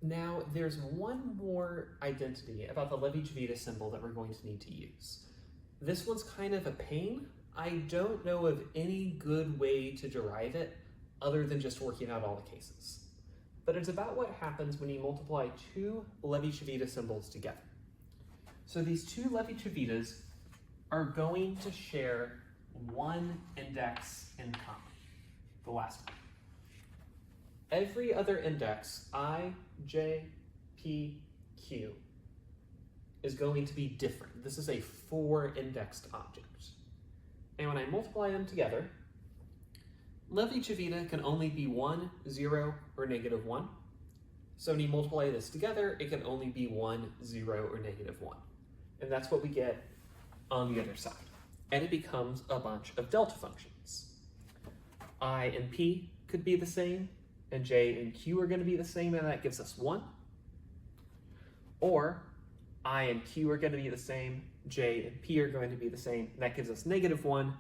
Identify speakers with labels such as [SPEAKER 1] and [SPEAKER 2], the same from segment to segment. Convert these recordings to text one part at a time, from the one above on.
[SPEAKER 1] Now, there's one more identity about the Levi-Civita symbol that we're going to need to use. This one's kind of a pain. I don't know of any good way to derive it other than just working out all the cases. But it's about what happens when you multiply two Levi-Civita symbols together. So these two Levi-Civitas are going to share one index in common, the last one. Every other index, I, J, P, Q, is going to be different. This is a 4-indexed object. And when I multiply them together, Levi-Civita can only be 1, 0, or -1. So when you multiply this together, it can only be 1, 0, or -1. And that's what we get on the other side. And it becomes a bunch of delta functions. I and P could be the same, and J and Q are going to be the same, and that gives us 1. Or I and Q are going to be the same, J and P are going to be the same, and that gives us -1.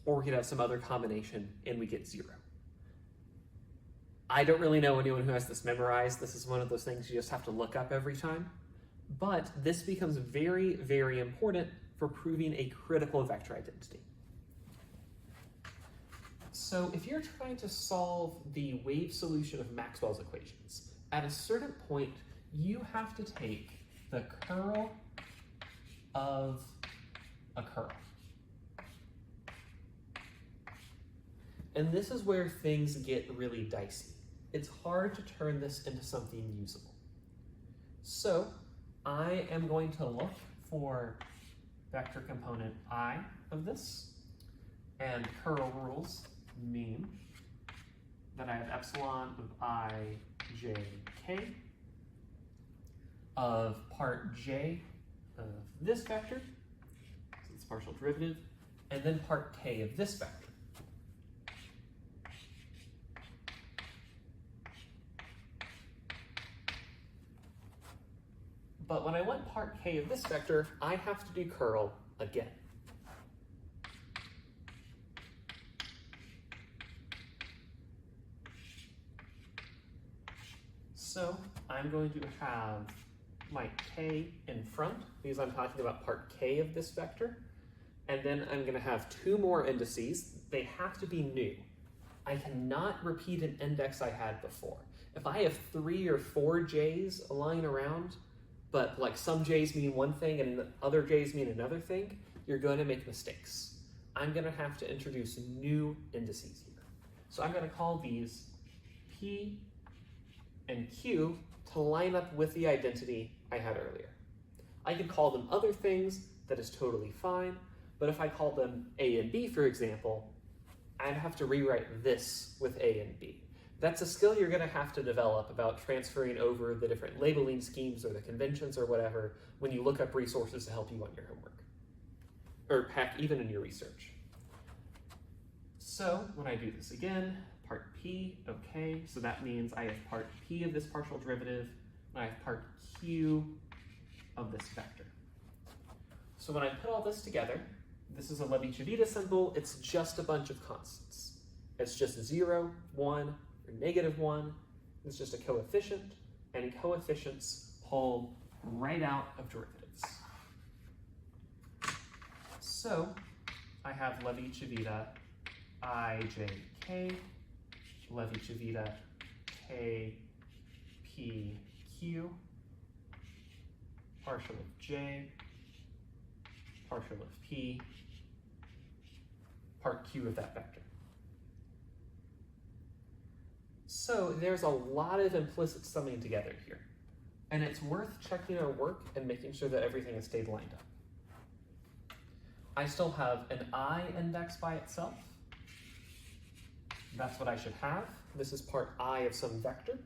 [SPEAKER 1] Or we could have some other combination, and we get 0. I don't really know anyone who has this memorized. This is one of those things you just have to look up every time. But this becomes very, very important for proving a critical vector identity. So if you're trying to solve the wave solution of Maxwell's equations, at a certain point, you have to take the curl of a curl. And this is where things get really dicey. It's hard to turn this into something usable. So I am going to look for vector component I of this, and curl rules mean that I have epsilon of I, J, K of part J of this vector, so it's partial derivative, and then part K of this vector. But when I want part K of this vector, I have to do curl again. So I'm going to have my K in front, because I'm talking about part K of this vector. And then I'm going to have 2 more indices. They have to be new. I cannot repeat an index I had before. If I have 3 or 4 J's lying around, but like some J's mean one thing and other J's mean another thing, you're going to make mistakes. I'm going to have to introduce new indices here. So I'm going to call these P and Q to line up with the identity I had earlier. I could call them other things, that is totally fine, but if I called them A and B, for example, I'd have to rewrite this with A and B. That's a skill you're going to have to develop about transferring over the different labeling schemes or the conventions or whatever when you look up resources to help you on your homework, or heck, even in your research. So when I do this again, part P, okay, so that means I have part P of this partial derivative, and I have part Q of this vector. So when I put all this together, this is a Levi-Civita symbol. It's just a bunch of constants. It's just 0, 1, or -1. It's just a coefficient, and coefficients pull right out of derivatives. So I have Levi-Civita I, J, K, Levi-Civita K, P, Q, partial of J, partial of P, part Q of that vector. So there's a lot of implicit summing together here, and it's worth checking our work and making sure that everything has stayed lined up. I still have an I index by itself. That's what I should have. This is part I of some vector.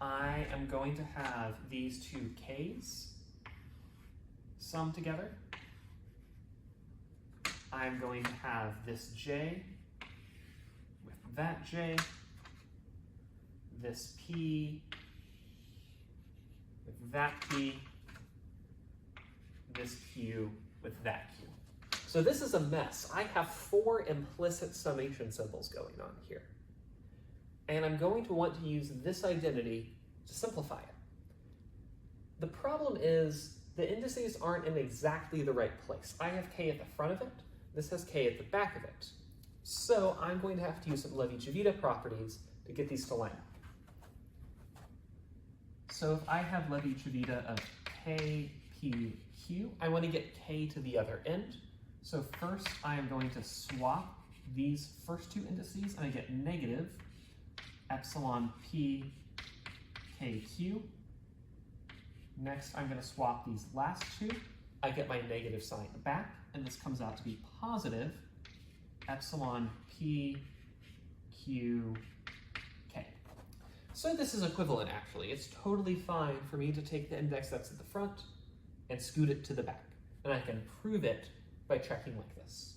[SPEAKER 1] I am going to have these 2 K's summed together. I'm going to have this J with that J, this P with that P, this Q with that Q. So this is a mess. I have 4 implicit summation symbols going on here. and I'm going to want to use this identity to simplify it. The problem is the indices aren't in exactly the right place. I have k at the front of it, this has k at the back of it. So I'm going to have to use some Levi-Civita properties to get these to line up. So if I have Levi-Civita of k, p, q, I want to get k to the other end. So first I am going to swap these first two indices, and I get negative epsilon p k q. Next I'm going to swap these last two. I get my negative sign back, and this comes out to be positive epsilon p q k. So this is equivalent actually. It's totally fine for me to take the index that's at the front and scoot it to the back. And I can prove it by checking like this.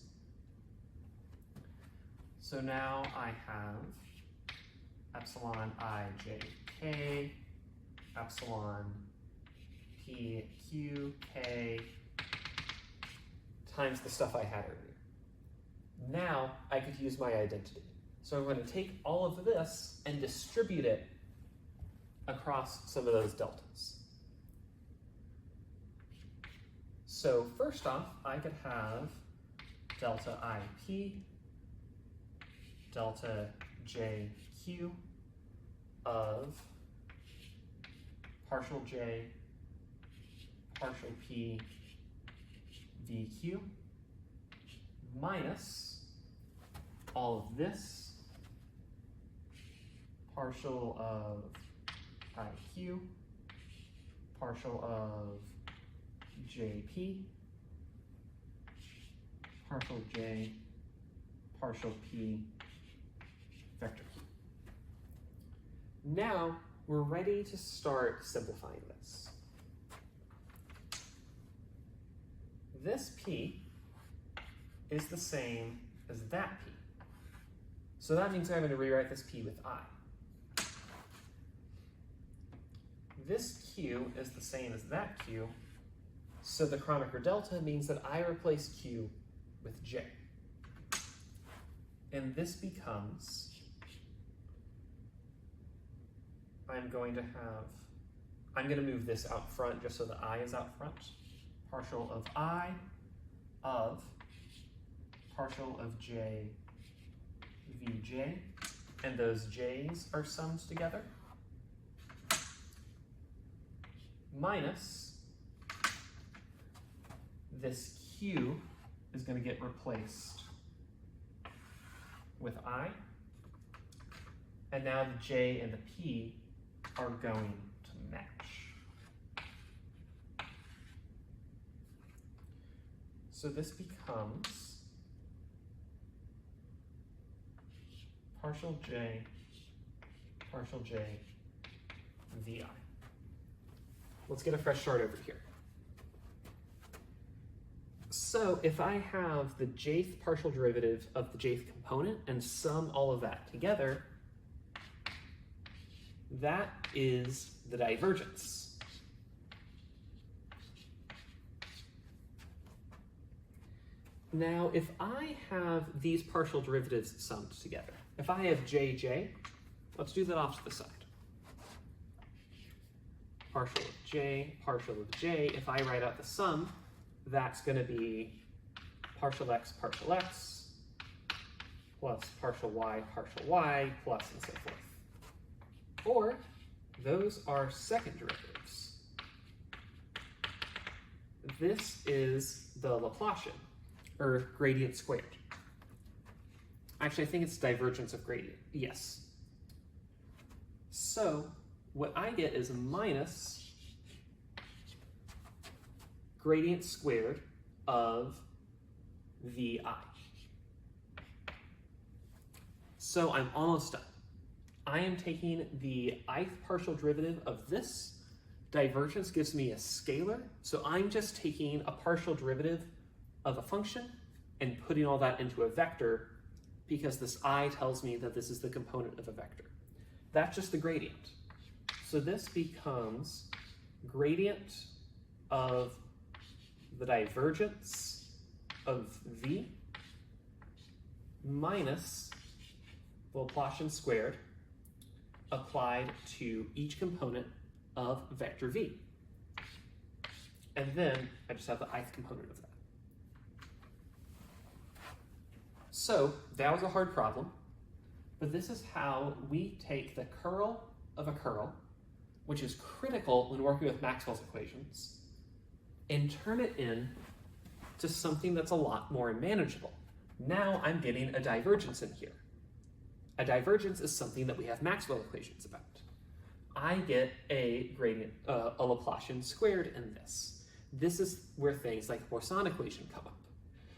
[SPEAKER 1] So now I have epsilon I j k, epsilon p q k times the stuff I had earlier. Now I could use my identity. So I'm going to take all of this and distribute it across some of those deltas. So first off, I could have delta IP, delta JQ of partial J, partial P, VQ, minus all of this, partial of IQ, partial of JP, partial J, partial P, vector Q. Now we're ready to start simplifying this. This P is the same as that P. So that means I'm going to rewrite this P with I. This Q is the same as that Q, so the Kronecker delta means that I replace Q with J. And this becomes, I'm going to move this out front just so the I is out front. Partial of I of partial of J Vj, and those J's are summed together, minus this Q is going to get replaced with I, and now the J and the P are going to match. So this becomes partial J Vi. Let's get a fresh start over here. So if I have the jth partial derivative of the jth component and sum all of that together, that is the divergence. Now, if I have these partial derivatives summed together, if I have jj, let's do that off to the side. Partial of j, if I write out the sum, that's going to be partial x plus partial y, plus and so forth. Or those are second derivatives. This is the Laplacian, or gradient squared. Actually, I think it's divergence of gradient. Yes. So what I get is minus gradient squared of Vi. So I'm almost done. I am taking the ith partial derivative of this. Divergence gives me a scalar, so I'm just taking a partial derivative of a function and putting all that into a vector because this I tells me that this is the component of a vector. That's just the gradient. So this becomes gradient of the divergence of V minus the Laplacian squared applied to each component of vector v. And then I just have the ith component of that. So that was a hard problem, but this is how we take the curl of a curl, which is critical when working with Maxwell's equations, and turn it in to something that's a lot more manageable. Now I'm getting a divergence in here. A divergence is something that we have Maxwell equations about. I get a gradient, a Laplacian squared in this. This is where things like the Poisson equation come up.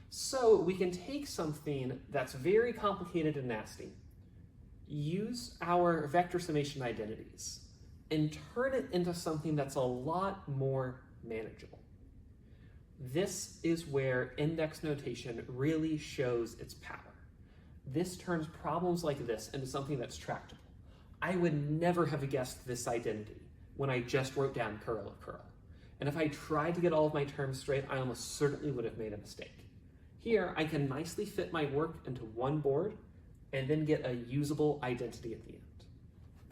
[SPEAKER 1] So we can take something that's very complicated and nasty, use our vector summation identities, and turn it into something that's a lot more manageable. This is where index notation really shows its power. This turns problems like this into something that's tractable. I would never have guessed this identity when I just wrote down curl of curl. And if I tried to get all of my terms straight, I almost certainly would have made a mistake. Here, I can nicely fit my work into one board and then get a usable identity at the end.